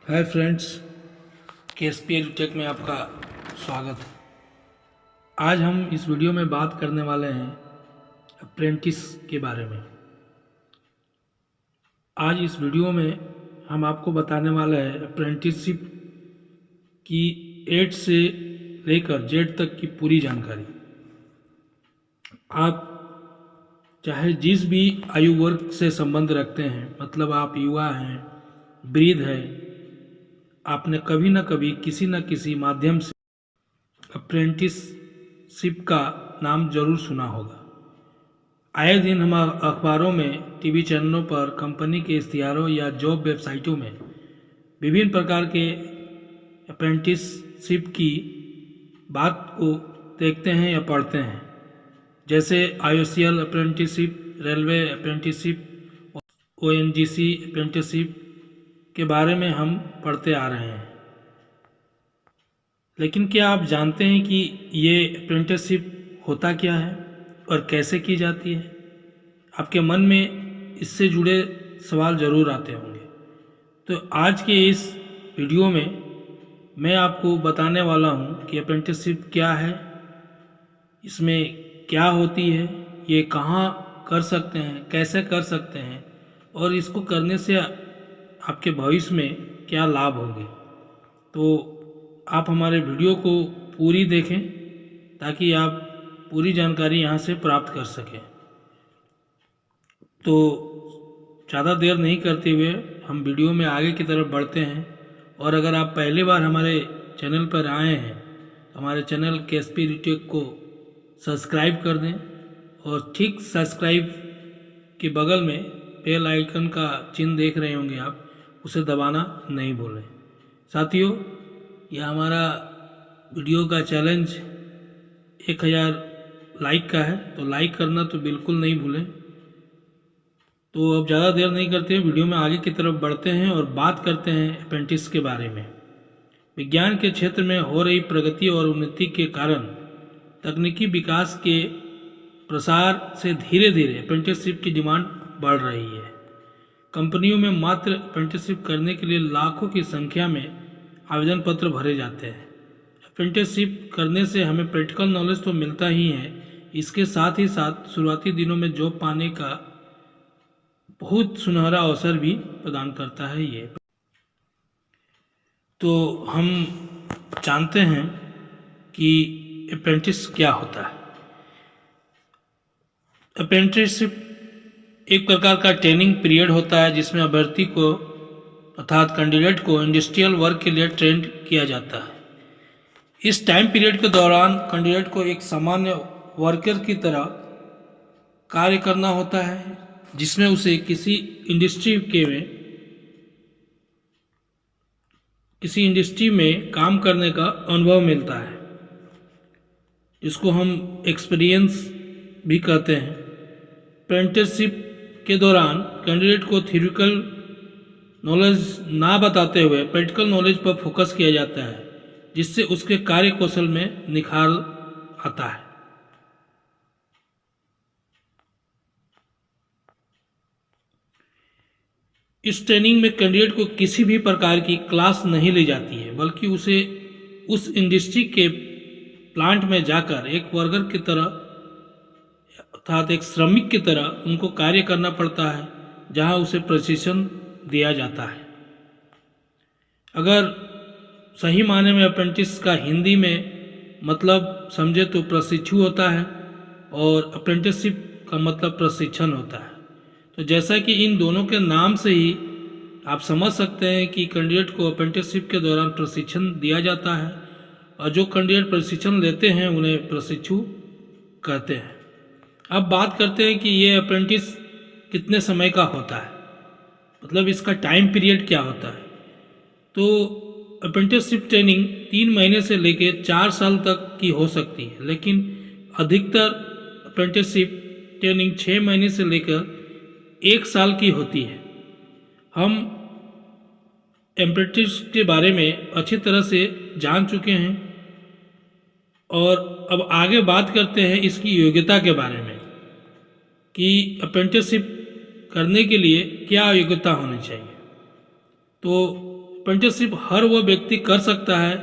Hi friends, KSP edutech में आपका स्वागत है। आज हम इस वीडियो में बात करने वाले हैं अप्रेंटिस के बारे में। आज इस वीडियो में हम आपको बताने वाले हैं अप्रेंटिसशिप की A से लेकर Z तक की पूरी जानकारी। आप चाहे जिस भी आयु वर्ग से संबंध रखते हैं, मतलब आप युवा हैं, वृद्ध हैं, आपने कभी न कभी किसी न किसी माध्यम से अप्रेंटिसशिप का नाम जरूर सुना होगा। आए दिन हम अखबारों में, टीवी चैनलों पर, कंपनी के इश्तिहारों या जॉब वेबसाइटों में विभिन्न प्रकार के अप्रेंटिसशिप की बात को देखते हैं या पढ़ते हैं, जैसे IOCL apprenticeship, railway apprenticeship, ONGC apprenticeship के बारे में हम पढ़ते आ रहे हैं। लेकिन क्या आप जानते हैं कि ये अप्रेंटिसशिप होता क्या है और कैसे की जाती है? आपके मन में इससे जुड़े सवाल ज़रूर आते होंगे। तो आज के इस वीडियो में मैं आपको बताने वाला हूँ कि अप्रेंटिसशिप क्या है, इसमें क्या होती है, ये कहाँ कर सकते हैं, कैसे कर सकते हैं और इसको करने से आपके भविष्य में क्या लाभ होंगे। तो आप हमारे वीडियो को पूरी देखें ताकि आप पूरी जानकारी यहाँ से प्राप्त कर सकें। तो ज़्यादा देर नहीं करते हुए हम वीडियो में आगे की तरफ बढ़ते हैं। और अगर आप पहली बार हमारे चैनल पर आए हैं तो हमारे चैनल KSP एडुटेक को सब्सक्राइब कर दें और ठीक सब्सक्राइब के बगल में बेल आइकन का चिन्ह देख रहे होंगे आप, उसे दबाना नहीं भूलें। साथियों, यह हमारा वीडियो का चैलेंज 1000 लाइक का है, तो लाइक करना तो बिल्कुल नहीं भूलें। तो अब ज़्यादा देर नहीं करते हैं, वीडियो में आगे की तरफ बढ़ते हैं और बात करते हैं अप्रेंटिस के बारे में। विज्ञान के क्षेत्र में हो रही प्रगति और उन्नति के कारण तकनीकी विकास के प्रसार से धीरे धीरे अप्रेंटिसशिप की डिमांड बढ़ रही है। कंपनियों में मात्र अप्रेंटिसशिप करने के लिए लाखों की संख्या में आवेदन पत्र भरे जाते हैं। अप्रेंटिसशिप करने से हमें प्रैक्टिकल नॉलेज तो मिलता ही है, इसके साथ ही साथ शुरुआती दिनों में जॉब पाने का बहुत सुनहरा अवसर भी प्रदान करता है ये। तो हम जानते हैं कि अप्रेंटिस क्या होता है। अप्रेंटिसशिप एक प्रकार का ट्रेनिंग पीरियड होता है जिसमें अभ्यर्थी को अर्थात कैंडिडेट को इंडस्ट्रियल वर्क के लिए ट्रेंड किया जाता है। इस टाइम पीरियड के दौरान कैंडिडेट को एक सामान्य वर्कर की तरह कार्य करना होता है, जिसमें उसे किसी इंडस्ट्री में काम करने का अनुभव मिलता है, जिसको हम एक्सपीरियंस भी कहते हैं। अप्रेंटिसशिप के दौरान कैंडिडेट को थ्योरिटिकल नॉलेज ना बताते हुए प्रैक्टिकल नॉलेज पर फोकस किया जाता है, जिससे उसके कार्य कौशल में निखार आता है। इस ट्रेनिंग में कैंडिडेट को किसी भी प्रकार की क्लास नहीं ली जाती है, बल्कि उसे उस इंडस्ट्री के प्लांट में जाकर एक वर्कर की तरह अर्थात एक श्रमिक की तरह उनको कार्य करना पड़ता है, जहां उसे प्रशिक्षण दिया जाता है। अगर सही मायने में अप्रेंटिस का हिंदी में मतलब समझे तो प्रशिक्षु होता है और अप्रेंटिसशिप का मतलब प्रशिक्षण होता है। तो जैसा कि इन दोनों के नाम से ही आप समझ सकते हैं कि कैंडिडेट को अप्रेंटिसशिप के दौरान प्रशिक्षण दिया जाता है और जो कैंडिडेट प्रशिक्षण लेते हैं उन्हें प्रशिक्षु कहते हैं। अब बात करते हैं कि ये अप्रेंटिस कितने समय का होता है, मतलब इसका टाइम पीरियड क्या होता है। तो अप्रेंटिसशिप ट्रेनिंग 3 महीने से लेकर 4 साल तक की हो सकती है, लेकिन अधिकतर अप्रेंटिसशिप ट्रेनिंग 6 महीने से लेकर 1 साल की होती है। हम अप्रेंटिस के बारे में अच्छी तरह से जान चुके हैं और अब आगे बात करते हैं इसकी योग्यता के बारे में कि अप्रेंटिसशिप करने के लिए क्या योग्यता होनी चाहिए। तो अप्रेंटिसशिप हर वो व्यक्ति कर सकता है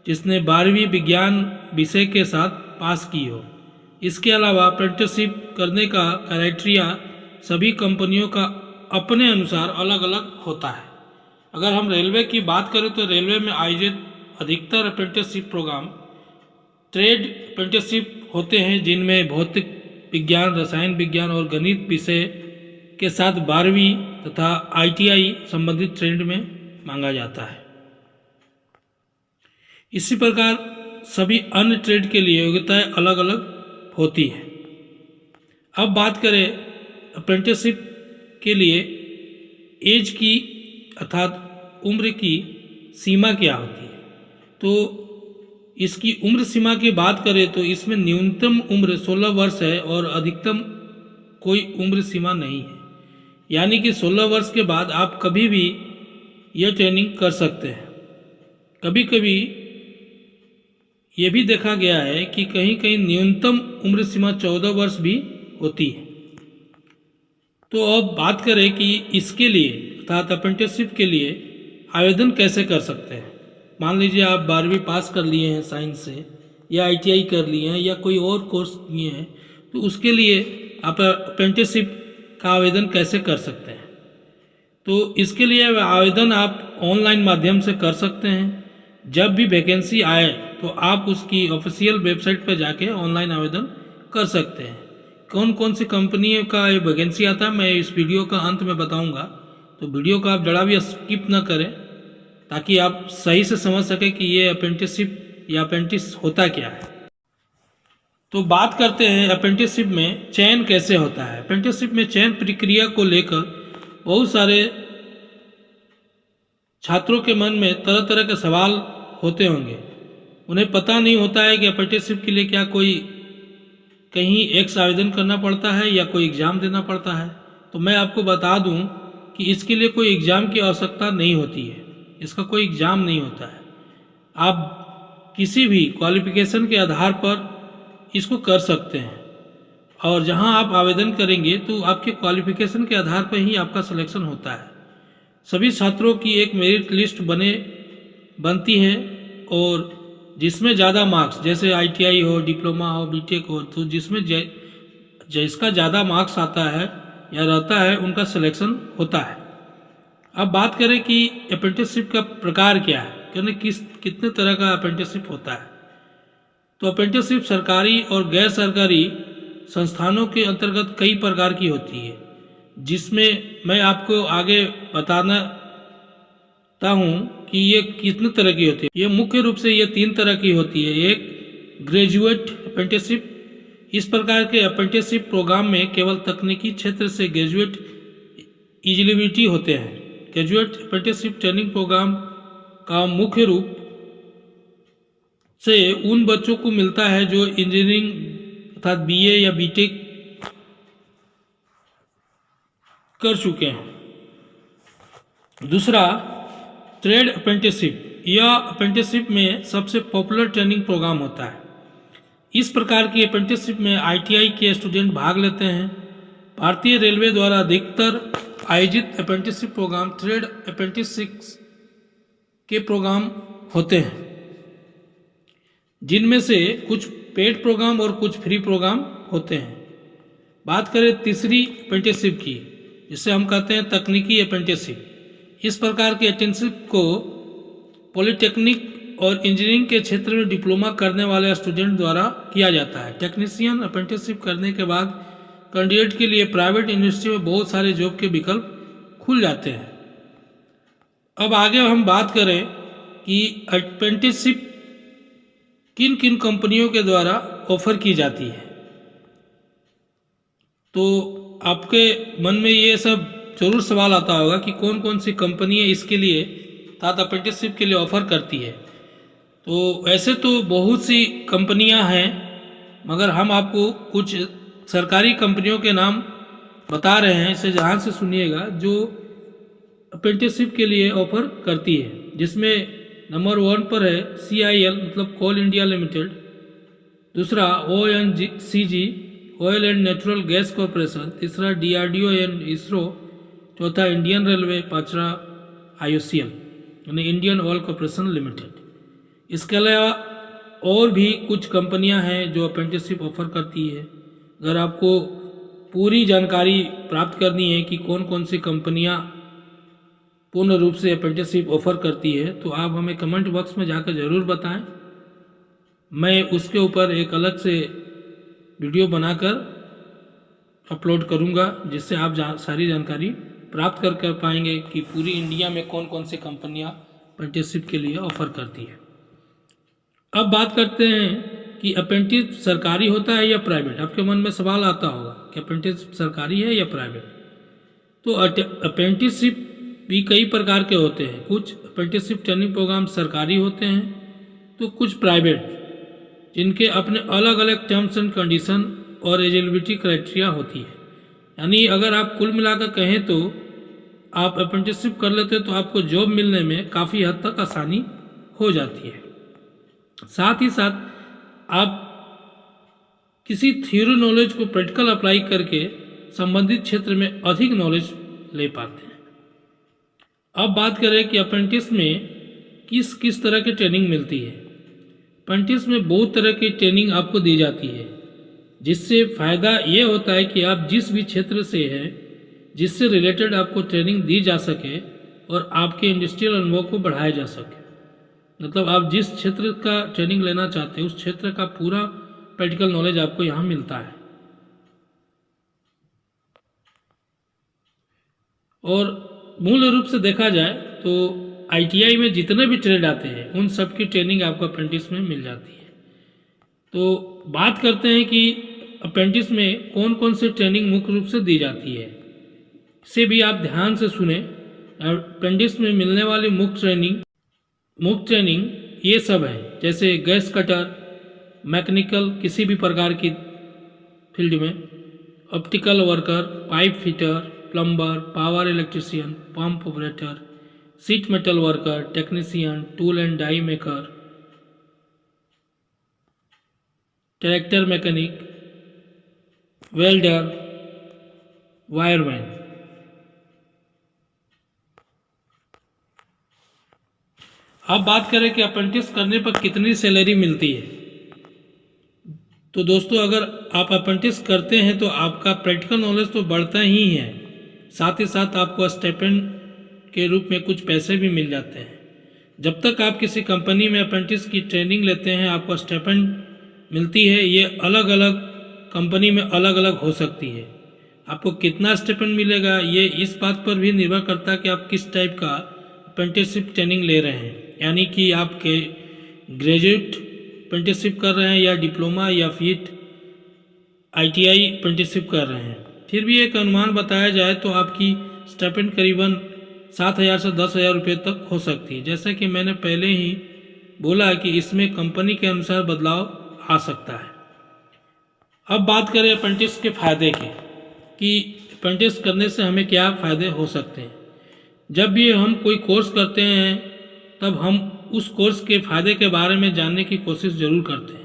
जिसने 12वीं विज्ञान विषय के साथ पास की हो। इसके अलावा अप्रेंटिसशिप करने का क्राइटेरिया सभी कंपनियों का अपने अनुसार अलग अलग होता है। अगर हम रेलवे की बात करें तो रेलवे में आयोजित अधिकतर अप्रेंटिसशिप प्रोग्राम ट्रेड अप्रेंटिसशिप होते हैं, जिनमें भौतिक विज्ञान, रसायन विज्ञान और गणित विषय के साथ 12वीं तथा ITI संबंधित ट्रेड में मांगा जाता है। इसी प्रकार सभी अन्य ट्रेड के लिए योग्यताएं अलग अलग होती है। अब बात करें अप्रेंटिसशिप के लिए एज की अर्थात उम्र की सीमा क्या होती है। तो इसकी उम्र सीमा की बात करें तो इसमें न्यूनतम उम्र 16 वर्ष है और अधिकतम कोई उम्र सीमा नहीं है। यानी कि 16 वर्ष के बाद आप कभी भी यह ट्रेनिंग कर सकते हैं। कभी कभी ये भी देखा गया है कि कहीं कहीं न्यूनतम उम्र सीमा 14 वर्ष भी होती है। तो अब बात करें कि इसके लिए अर्थात अप्रेंटिसशिप के लिए आवेदन कैसे कर सकते हैं। मान लीजिए आप 12वीं पास कर लिए हैं साइंस से, या ITI कर लिए हैं, या कोई और कोर्स किए हैं, तो उसके लिए आप अप्रेंटिसशिप का आवेदन कैसे कर सकते हैं। तो इसके लिए आवेदन आप ऑनलाइन माध्यम से कर सकते हैं। जब भी वैकेंसी आए तो आप उसकी ऑफिशियल वेबसाइट पर जाके ऑनलाइन आवेदन कर सकते हैं। कौन कौन सी कंपनियों का ये वैकेंसी आता है मैं इस वीडियो का अंत में बताऊंगा, तो वीडियो को आप जरा भी स्किप ना करें ताकि आप सही से समझ सकें कि ये अप्रेंटिसशिप या अप्रेंटिस होता क्या है। तो बात करते हैं अप्रेंटिसशिप में चयन कैसे होता है। अप्रेंटिसशिप में चयन प्रक्रिया को लेकर बहुत सारे छात्रों के मन में तरह तरह के सवाल होते होंगे। उन्हें पता नहीं होता है कि अप्रेंटिसशिप के लिए क्या कोई कहीं एक्स आवेदन करना पड़ता है या कोई एग्ज़ाम देना पड़ता है। तो मैं आपको बता दूं कि इसके लिए कोई एग्ज़ाम की आवश्यकता नहीं होती है, इसका कोई एग्ज़ाम नहीं होता है। आप किसी भी क्वालिफिकेशन के आधार पर इसको कर सकते हैं, और जहां आप आवेदन करेंगे तो आपके क्वालिफिकेशन के आधार पर ही आपका सिलेक्शन होता है। सभी छात्रों की एक मेरिट लिस्ट बनती है, और जिसमें ज़्यादा मार्क्स, जैसे ITI हो, डिप्लोमा हो, BTech हो, तो जिसमें जिसका ज़्यादा मार्क्स आता है या रहता है उनका सिलेक्शन होता है। अब बात करें कि अप्रेंटिसशिप का प्रकार क्या है, कितने तरह का अप्रेंटिसशिप होता है। तो अप्रेंटिसशिप सरकारी और गैर सरकारी संस्थानों के अंतर्गत कई प्रकार की होती है, जिसमें मैं आपको आगे बताना हूँ कि ये कितने तरह की होती है। ये मुख्य रूप से ये 3 तरह की होती है। एक ग्रेजुएट अप्रेंटिसशिप। इस प्रकार के अप्रेंटिसशिप प्रोग्राम में केवल तकनीकी क्षेत्र से ग्रेजुएट एलिजिबिलिटी होते हैं। ग्रेजुएट अप्रेंटिसशिप ट्रेनिंग प्रोग्राम का मुख्य रूप से उन बच्चों को मिलता है जो इंजीनियरिंग अर्थात BA या BTech कर चुके हैं। दूसरा ट्रेड अप्रेंटिसशिप। यह अप्रेंटिसशिप में सबसे पॉपुलर ट्रेनिंग प्रोग्राम होता है। इस प्रकार की अप्रेंटिसशिप में ITI के स्टूडेंट भाग लेते हैं। भारतीय रेलवे द्वारा अधिकतर आयोजित अप्रेंटिसशिप प्रोग्राम ट्रेड अप्रेंटिसशिप के प्रोग्राम होते हैं, जिनमें से कुछ पेड प्रोग्राम और कुछ फ्री प्रोग्राम होते हैं। बात करें तीसरी अप्रेंटिसशिप की, जिसे हम कहते हैं तकनीकी अप्रेंटिसशिप। इस प्रकार की अप्रेंटिसशिप को पॉलिटेक्निक और इंजीनियरिंग के क्षेत्र में डिप्लोमा करने वाले स्टूडेंट द्वारा किया जाता है। टेक्नीशियन अप्रेंटिसशिप करने के बाद कैंडिडेट के लिए प्राइवेट यूनिवर्सिटी में बहुत सारे जॉब के विकल्प खुल जाते हैं। अब आगे हम बात करें कि अप्रेंटिसशिप किन किन कंपनियों के द्वारा ऑफर की जाती है। तो आपके मन में ये सब जरूर सवाल आता होगा कि कौन कौन सी कंपनियां इसके लिए अर्थात अप्रेंटिसशिप के लिए ऑफर करती है। तो ऐसे तो बहुत सी कंपनियां हैं, मगर हम आपको कुछ सरकारी कंपनियों के नाम बता रहे हैं, इसे ध्यान से सुनिएगा, जो अप्रेंटिसशिप के लिए ऑफर करती है। जिसमें नंबर 1 पर है CIL मतलब कोल इंडिया लिमिटेड, दूसरा ONGC oil and natural gas corporation, तीसरा DRDO एंड इसरो, चौथा इंडियन रेलवे, पांचवा IOCL। यानी इंडियन ऑयल कॉरपोरेशन लिमिटेड। इसके अलावा और भी कुछ कंपनियां हैं जो अप्रेंटिसशिप ऑफर करती है। अगर आपको पूरी जानकारी प्राप्त करनी है कि कौन कौन सी कंपनियां पूर्ण रूप से अप्रेंटिसशिप ऑफर करती है तो आप हमें कमेंट बॉक्स में जाकर ज़रूर बताएं। मैं उसके ऊपर एक अलग से वीडियो बनाकर अपलोड करूंगा, जिससे आप सारी जानकारी प्राप्त कर पाएंगे कि पूरी इंडिया में कौन कौन सी कंपनियां अप्रेंटिसशिप के लिए ऑफर करती है। अब बात करते हैं कि अप्रेंटिस सरकारी होता है या प्राइवेट। आपके मन में सवाल आता होगा कि अप्रेंटिस सरकारी है या प्राइवेट। तो अप्रेंटिसशिप भी कई प्रकार के होते हैं। कुछ अप्रेंटिसशिप ट्रेनिंग प्रोग्राम सरकारी होते हैं तो कुछ प्राइवेट, जिनके अपने अलग अलग टर्म्स एंड कंडीशन और एलिजिबिलिटी क्राइटेरिया होती है। यानी अगर आप कुल मिलाकर कहें तो आप अप्रेंटिसशिप कर लेते तो आपको जॉब मिलने में काफ़ी हद तक आसानी हो जाती है। साथ ही साथ आप किसी थ्योरी नॉलेज को प्रैक्टिकल अप्लाई करके संबंधित क्षेत्र में अधिक नॉलेज ले पाते हैं। अब बात करें कि अप्रेंटिस में किस किस तरह की ट्रेनिंग मिलती है। अप्रेंटिस में बहुत तरह की ट्रेनिंग आपको दी जाती है, जिससे फ़ायदा ये होता है कि आप जिस भी क्षेत्र से हैं, जिससे रिलेटेड आपको ट्रेनिंग दी जा सके और आपके इंडस्ट्रियल अनुभव को बढ़ाया जा सके। मतलब आप जिस क्षेत्र का ट्रेनिंग लेना चाहते हैं उस क्षेत्र का पूरा प्रैक्टिकल नॉलेज आपको यहाँ मिलता है। और मूल रूप से देखा जाए तो आईटीआई में जितने भी ट्रेड आते हैं उन सब की ट्रेनिंग आपको अप्रेंटिस में मिल जाती है। तो बात करते हैं कि अप्रेंटिस में कौन कौन सी ट्रेनिंग मुख्य रूप से दी जाती है, इसे भी आप ध्यान से सुने। अप्रेंटिस में मिलने वाली मुख्य ट्रेनिंग ये सब है, जैसे गैस कटर, मैकेनिकल किसी भी प्रकार की फील्ड में, optical worker, pipe fitter, plumber, power electrician, pump operator, sheet metal worker, technician, tool and die maker, tractor mechanic, welder, wireman. अब बात करें कि अप्रेंटिस करने पर कितनी सैलरी मिलती है। तो दोस्तों, अगर आप अप्रेंटिस करते हैं तो आपका प्रैक्टिकल नॉलेज तो बढ़ता ही है, साथ ही साथ आपको स्टाइपेंड के रूप में कुछ पैसे भी मिल जाते हैं। जब तक आप किसी कंपनी में अप्रेंटिस की ट्रेनिंग लेते हैं आपको स्टाइपेंड मिलती है। ये अलग अलग कंपनी में अलग अलग हो सकती है। आपको कितना स्टाइपेंड मिलेगा ये इस बात पर भी निर्भर करता है कि आप किस टाइप का अप्रेंटिसशिप ट्रेनिंग ले रहे हैं, यानी कि आप ग्रेजुएट अप्रेंटिसशिप कर रहे हैं या डिप्लोमा या फिर आईटीआई अप्रेंटिसशिप कर रहे हैं। फिर भी एक अनुमान बताया जाए तो आपकी स्टाइपेंड करीबन 7,000 से 10,000 रुपये तक हो सकती है। जैसा कि मैंने पहले ही बोला कि इसमें कंपनी के अनुसार बदलाव आ सकता है। अब बात करें अप्रेंटिस के फ़ायदे की कि अप्रेंटिस करने से हमें क्या फ़ायदे हो सकते हैं। जब भी हम कोई कोर्स करते हैं तब हम उस कोर्स के फ़ायदे के बारे में जानने की कोशिश ज़रूर करते हैं।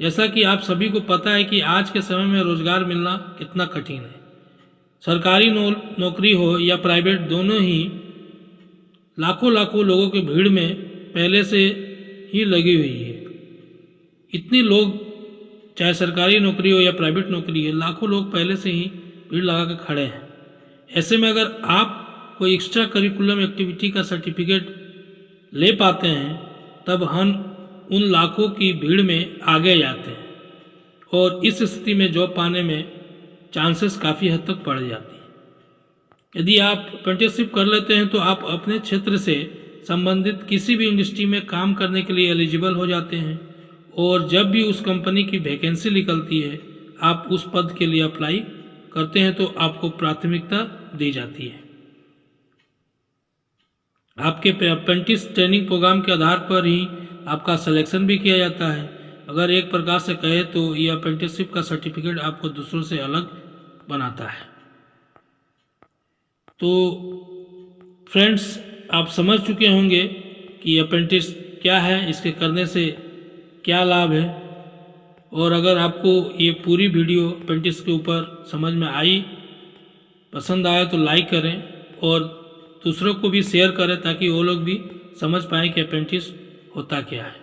जैसा कि आप सभी को पता है कि आज के समय में रोज़गार मिलना कितना कठिन है। सरकारी नौकरी हो या प्राइवेट, दोनों ही लाखों लोगों की भीड़ में पहले से ही लगी हुई है। इतने लोग, चाहे सरकारी नौकरी हो या प्राइवेट नौकरी है, लाखों लोग पहले से ही भीड़ लगा के खड़े हैं। ऐसे में अगर आप कोई एक्स्ट्रा करिकुलम एक्टिविटी का सर्टिफिकेट ले पाते हैं तब हम उन लाखों की भीड़ में आगे जाते हैं और इस स्थिति में जॉब पाने में चांसेस काफ़ी हद तक बढ़ जाती है। यदि आप अप्रेंटिसशिप कर लेते हैं तो आप अपने क्षेत्र से संबंधित किसी भी इंडस्ट्री में काम करने के लिए एलिजिबल हो जाते हैं और जब भी उस कंपनी की वैकेंसी निकलती है आप उस पद के लिए अप्लाई करते हैं तो आपको प्राथमिकता दी जाती है। आपके अप्रेंटिस ट्रेनिंग प्रोग्राम के आधार पर ही आपका सिलेक्शन भी किया जाता है। अगर एक प्रकार से कहे तो ये अप्रेंटिसशिप का सर्टिफिकेट आपको दूसरों से अलग बनाता है। तो फ्रेंड्स, आप समझ चुके होंगे कि अप्रेंटिस क्या है, इसके करने से क्या लाभ है। और अगर आपको ये पूरी वीडियो अप्रेंटिस के ऊपर समझ में आई, पसंद आया तो लाइक करें और दूसरों को भी शेयर करें ताकि वो लोग भी समझ पाएँ कि अप्रेंटिस होता क्या है।